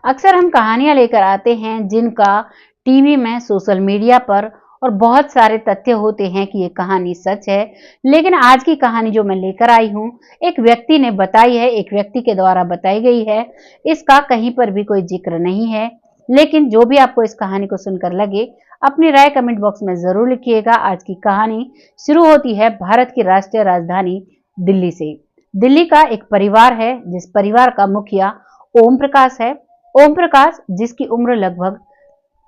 अक्सर हम कहानियां लेकर आते हैं जिनका टीवी में, सोशल मीडिया पर और बहुत सारे तथ्य होते हैं कि ये कहानी सच है। लेकिन आज की कहानी जो मैं लेकर आई हूँ, एक व्यक्ति ने बताई है, एक व्यक्ति के द्वारा बताई गई है। इसका कहीं पर भी कोई जिक्र नहीं है। लेकिन जो भी आपको इस कहानी को सुनकर लगे, अपनी राय कमेंट बॉक्स में जरूर लिखिएगा। आज की कहानी शुरू होती है भारत की राष्ट्रीय राजधानी दिल्ली से। दिल्ली का एक परिवार है जिस परिवार का मुखिया ओम प्रकाश है। ओम प्रकाश जिसकी उम्र लगभग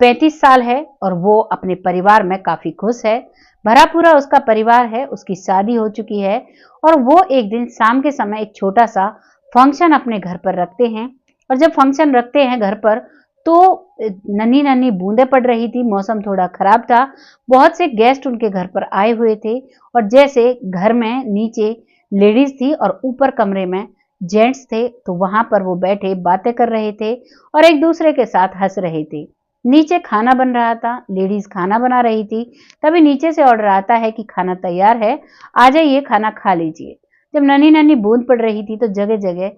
35 साल है और वो अपने परिवार में काफी खुश है। भरा पूरा उसका परिवार है, उसकी शादी हो चुकी है और वो एक दिन शाम के समय एक छोटा सा फंक्शन अपने घर पर रखते हैं। और जब फंक्शन रखते हैं घर पर तो नन्ही नन्ही बूंदें पड़ रही थी, मौसम थोड़ा खराब था। बहुत से गेस्ट उनके घर पर आए हुए थे और जैसे घर में नीचे लेडीज थी और ऊपर कमरे में जेंट्स थे, तो वहां पर वो बैठे बातें कर रहे थे और एक दूसरे के साथ हंस रहे थे। नीचे खाना बन रहा था, लेडीज खाना बना रही थी। तभी नीचे से ऑर्डर आता है कि खाना तैयार है, आ जाइए, खाना खा लीजिए। जब नन्ही नन्ही बूंद पड़ रही थी तो जगह जगह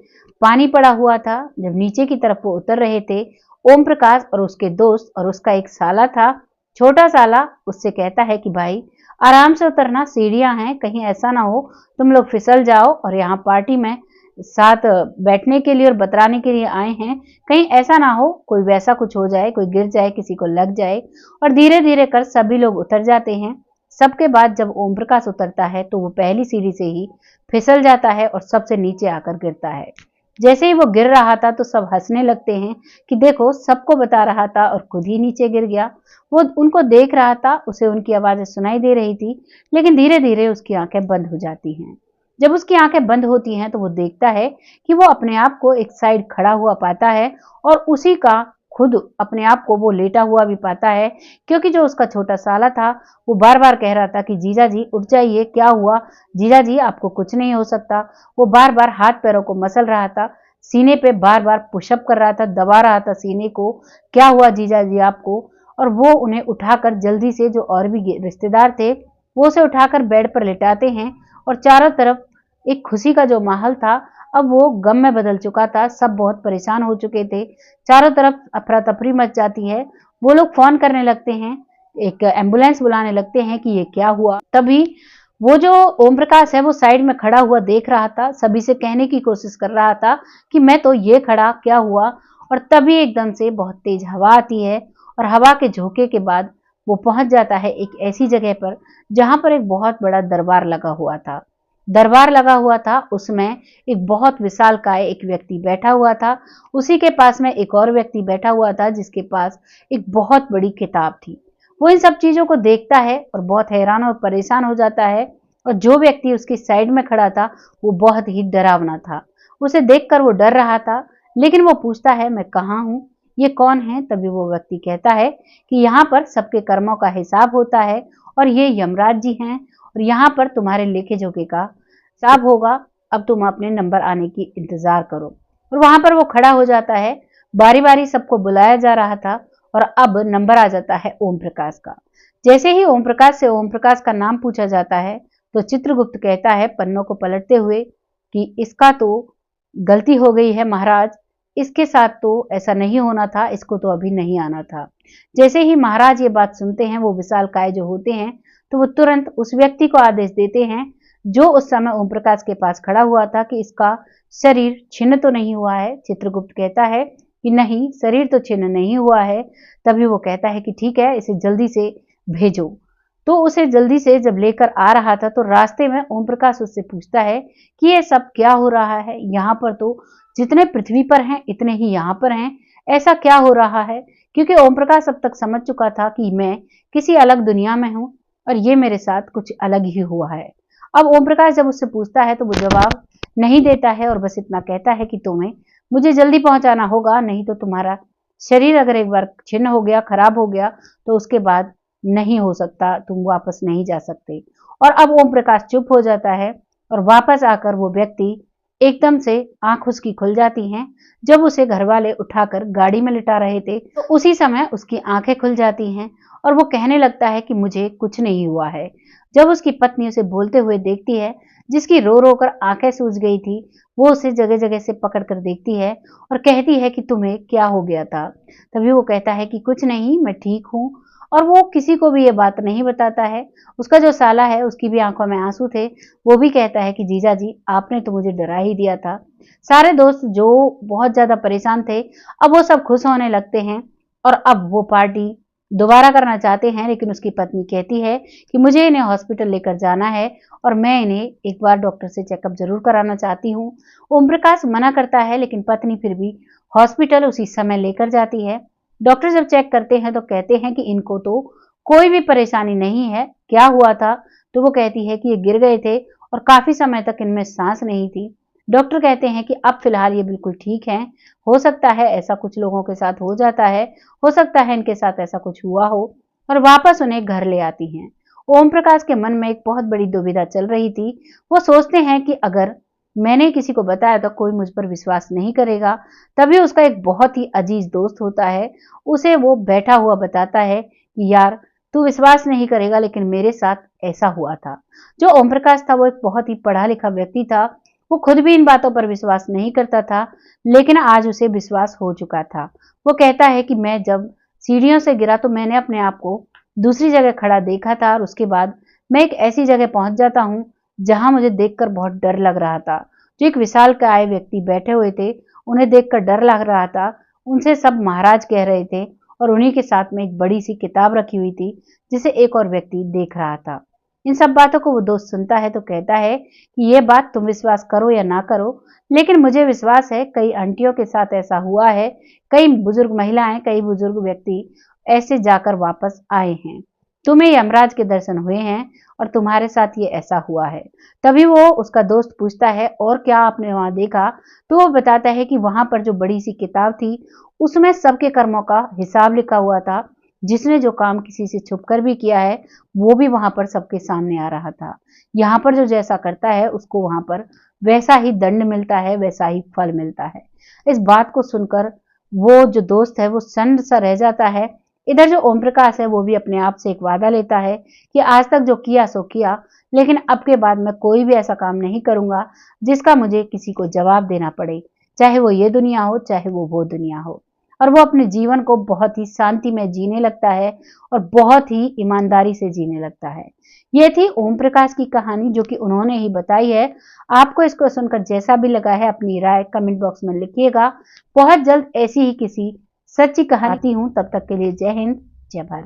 पानी पड़ा हुआ था। जब नीचे की तरफ वो उतर रहे थे, ओम प्रकाश और उसके दोस्त और उसका एक साला था, छोटा साला, उससे कहता है कि भाई आराम से उतरना, सीढ़ियां हैं, कहीं ऐसा ना हो तुम लोग फिसल जाओ और यहाँ पार्टी में साथ बैठने के लिए और बतराने के लिए आए हैं, कहीं ऐसा ना हो कोई वैसा कुछ हो जाए, कोई गिर जाए, किसी को लग जाए। और धीरे धीरे कर सभी लोग उतर जाते हैं। सबके बाद जब ओम प्रकाश उतरता है तो वो पहली सीढ़ी से ही फिसल जाता है और सबसे नीचे आकर गिरता है। जैसे ही वो गिर रहा था तो सब हंसने लगते हैं कि देखो, सबको बता रहा था और खुद ही नीचे गिर गया। वो उनको देख रहा था, उसे उनकी आवाजें सुनाई दे रही थी, लेकिन धीरे धीरे उसकी आंखें बंद हो जाती हैं। जब उसकी आंखें बंद होती हैं तो वो देखता है कि वो अपने आप को एक साइड खड़ा हुआ पाता है और उसी का खुद अपने आप को वो लेटा हुआ भी पाता है, क्योंकि जो उसका छोटा साला था वो बार बार कह रहा था कि जीजा जी उठ जाइए, क्या हुआ जीजा जी, आपको कुछ नहीं हो सकता। वो बार बार हाथ पैरों को मसल रहा था, सीने पे बार बार पुशअप कर रहा था, दबा रहा था सीने को, क्या हुआ जीजा जी आपको। और वो उन्हें उठाकर जल्दी से, जो और भी रिश्तेदार थे, वो उसे उठाकर बेड पर लिटाते हैं और चारों तरफ एक खुशी का जो माहौल था अब वो गम में बदल चुका था। सब बहुत परेशान हो चुके थे, चारों तरफ अफरा तफरी मच जाती है। वो लोग फोन करने लगते हैं, एक एम्बुलेंस बुलाने लगते हैं कि ये क्या हुआ। तभी वो जो ओम प्रकाश है वो साइड में खड़ा हुआ देख रहा था, सभी से कहने की कोशिश कर रहा था कि मैं तो ये खड़ा, क्या हुआ। और तभी एकदम से बहुत तेज हवा आती है और हवा के झोंके के बाद वो पहुंच जाता है एक ऐसी जगह पर जहां पर एक बहुत बड़ा दरबार लगा हुआ था। दरबार लगा हुआ था, उसमें एक बहुत विशालकाय एक व्यक्ति बैठा हुआ था। उसी के पास में एक और व्यक्ति बैठा हुआ था जिसके पास एक बहुत बड़ी किताब थी। वो इन सब चीजों को देखता है और बहुत हैरान और परेशान हो जाता है। और जो व्यक्ति उसकी साइड में खड़ा था वो बहुत ही डरावना था। उसे देखकर वो डर रहा था, लेकिन वो पूछता है मैं कहाँ हूँ, ये कौन है। तभी वो व्यक्ति कहता है कि यहाँ पर सबके कर्मों का हिसाब होता है और ये यमराज जी हैं और यहाँ पर तुम्हारे लेखे जोखे का हिसाब होगा। अब तुम अपने नंबर आने की इंतजार करो। और वहां पर वो खड़ा हो जाता है, बारी बारी सबको बुलाया जा रहा था और अब नंबर आ जाता है ओम प्रकाश का। जैसे ही ओम प्रकाश से ओम प्रकाश का नाम पूछा जाता है तो चित्रगुप्त कहता है पन्नों को पलटते हुए कि इसका तो गलती हो गई है महाराज, इसके साथ तो ऐसा नहीं होना था, इसको तो अभी नहीं आना था। जैसे ही महाराज ये बात सुनते हैं, वो विशालकाय जो होते हैं, तो वो तुरंत उस व्यक्ति को आदेश देते हैं जो उस समय ओम प्रकाश के पास खड़ा हुआ था कि इसका शरीर छिन्न तो नहीं हुआ है। चित्रगुप्त कहता है कि नहीं, शरीर तो छिन्न नहीं हुआ है। तभी वो कहता है कि ठीक है, इसे जल्दी से भेजो। तो उसे जल्दी से जब लेकर आ रहा था तो रास्ते में ओम प्रकाश उससे पूछता है कि ये सब क्या हो रहा है, यहाँ पर तो जितने पृथ्वी पर हैं इतने ही यहाँ पर हैं, ऐसा क्या हो रहा है। क्योंकि ओम प्रकाश अब तक समझ चुका था कि मैं किसी अलग दुनिया में हूँ और ये मेरे साथ कुछ अलग ही हुआ है। अब ओम प्रकाश जब उससे पूछता है तो वो जवाब नहीं देता है और बस इतना कहता है कि तुम्हें मुझे जल्दी पहुंचाना होगा, नहीं तो तुम्हारा शरीर अगर एक बार छिन्न हो गया, खराब हो गया, तो उसके बाद नहीं हो सकता, तुम वापस नहीं जा सकते। और अब ओम प्रकाश चुप हो जाता है और वापस आकर वो व्यक्ति एकदम से आंख उसकी खुल जाती हैं। जब उसे घर वाले उठाकर गाड़ी में लिटा रहे थे तो उसी समय उसकी आंखें खुल जाती हैं और वो कहने लगता है कि मुझे कुछ नहीं हुआ है। जब उसकी पत्नी उसे बोलते हुए देखती है, जिसकी रो रो कर आंखें सूज गई थी, वो उसे जगह जगह से पकड़ कर देखती है और कहती है कि तुम्हें क्या हो गया था। तभी वो कहता है कि कुछ नहीं, मैं ठीक हूँ। और वो किसी को भी ये बात नहीं बताता है। उसका जो साला है उसकी भी आंखों में आंसू थे। वो भी कहता है कि जीजा जी, आपने तो मुझे डरा ही दिया था। सारे दोस्त जो बहुत ज्यादा परेशान थे, अब वो सब खुश होने लगते हैं और अब वो पार्टी दोबारा करना चाहते हैं। लेकिन उसकी पत्नी कहती है कि मुझे इन्हें हॉस्पिटल लेकर जाना है और मैं इन्हें एक बार डॉक्टर से चेकअप जरूर कराना चाहती हूँ। ओम प्रकाश मना करता है, लेकिन पत्नी फिर भी हॉस्पिटल उसी समय लेकर जाती है। डॉक्टर जब चेक करते हैं तो कहते हैं कि इनको तो कोई भी परेशानी नहीं है, क्या हुआ था? तो वो कहती है कि ये गिर गए थे और काफी समय तक इनमें सांस नहीं थी। डॉक्टर कहते हैं कि अब फिलहाल ये बिल्कुल ठीक हैं। हो सकता है ऐसा कुछ लोगों के साथ हो जाता है, हो सकता है इनके साथ ऐसा कुछ हुआ हो, और वापस उन्हें घर ले आती हैं। ओम प्रकाश के मन में एक बहुत बड़ी दुविधा चल रही थी। वो सोचते हैं कि अगर मैंने किसी को बताया तो कोई मुझ पर विश्वास नहीं करेगा। तभी उसका एक बहुत ही अजीज दोस्त होता है, उसे वो बैठा हुआ बताता है कि यार, तू विश्वास नहीं करेगा लेकिन मेरे साथ ऐसा हुआ था। जो ओम प्रकाश था वो एक बहुत ही पढ़ा लिखा व्यक्ति था। वो खुद भी इन बातों पर विश्वास नहीं करता था, लेकिन आज उसे विश्वास हो चुका था। वो कहता है कि मैं जब सीढ़ियों से गिरा तो मैंने अपने आप को दूसरी जगह खड़ा देखा था और उसके बाद मैं एक ऐसी जगह पहुंच जाता हूं जहां मुझे देखकर बहुत डर लग रहा था। जो एक विशालकाय व्यक्ति बैठे हुए थे, उन्हें देखकर डर लग रहा था। उनसे सब महाराज कह रहे थे और उन्हीं के साथ में एक बड़ी सी किताब रखी हुई थी जिसे एक और व्यक्ति देख रहा था। इन सब बातों को वो दोस्त सुनता है तो कहता है कि ये बात तुम विश्वास करो या ना करो, लेकिन मुझे विश्वास है कई आंटियों के साथ ऐसा हुआ है, कई बुजुर्ग महिलाएं, कई बुजुर्ग व्यक्ति ऐसे जाकर वापस आए हैं। तुम्हें यमराज के दर्शन हुए हैं और तुम्हारे साथ ये ऐसा हुआ है। तभी वो उसका दोस्त पूछता है और क्या आपने वहां देखा? तो वो बताता है कि वहां पर जो बड़ी सी किताब थी उसमें सबके कर्मों का हिसाब लिखा हुआ था। जिसने जो काम किसी से छुपकर भी किया है वो भी वहां पर सबके सामने आ रहा था। यहाँ पर जो जैसा करता है उसको वहां पर वैसा ही दंड मिलता है, वैसा ही फल मिलता है। इस बात को सुनकर वो जो दोस्त है वो सन्न सा रह जाता है। इधर जो ओम प्रकाश है वो भी अपने आप से एक वादा लेता है कि आज तक जो किया सो किया, लेकिन अब के बाद मैं कोई भी ऐसा काम नहीं करूंगा जिसका मुझे किसी को जवाब देना पड़े, चाहे वो ये दुनिया हो चाहे वो दुनिया हो। और वो अपने जीवन को बहुत ही शांति में जीने लगता है और बहुत ही ईमानदारी से जीने लगता है। ये थी ओम प्रकाश की कहानी जो कि उन्होंने ही बताई है। आपको इसको सुनकर जैसा भी लगा है अपनी राय कमेंट बॉक्स में लिखिएगा। बहुत जल्द ऐसी ही किसी सच्ची कहानी आती हूँ, तब तक के लिए जय हिंद, जय भारत।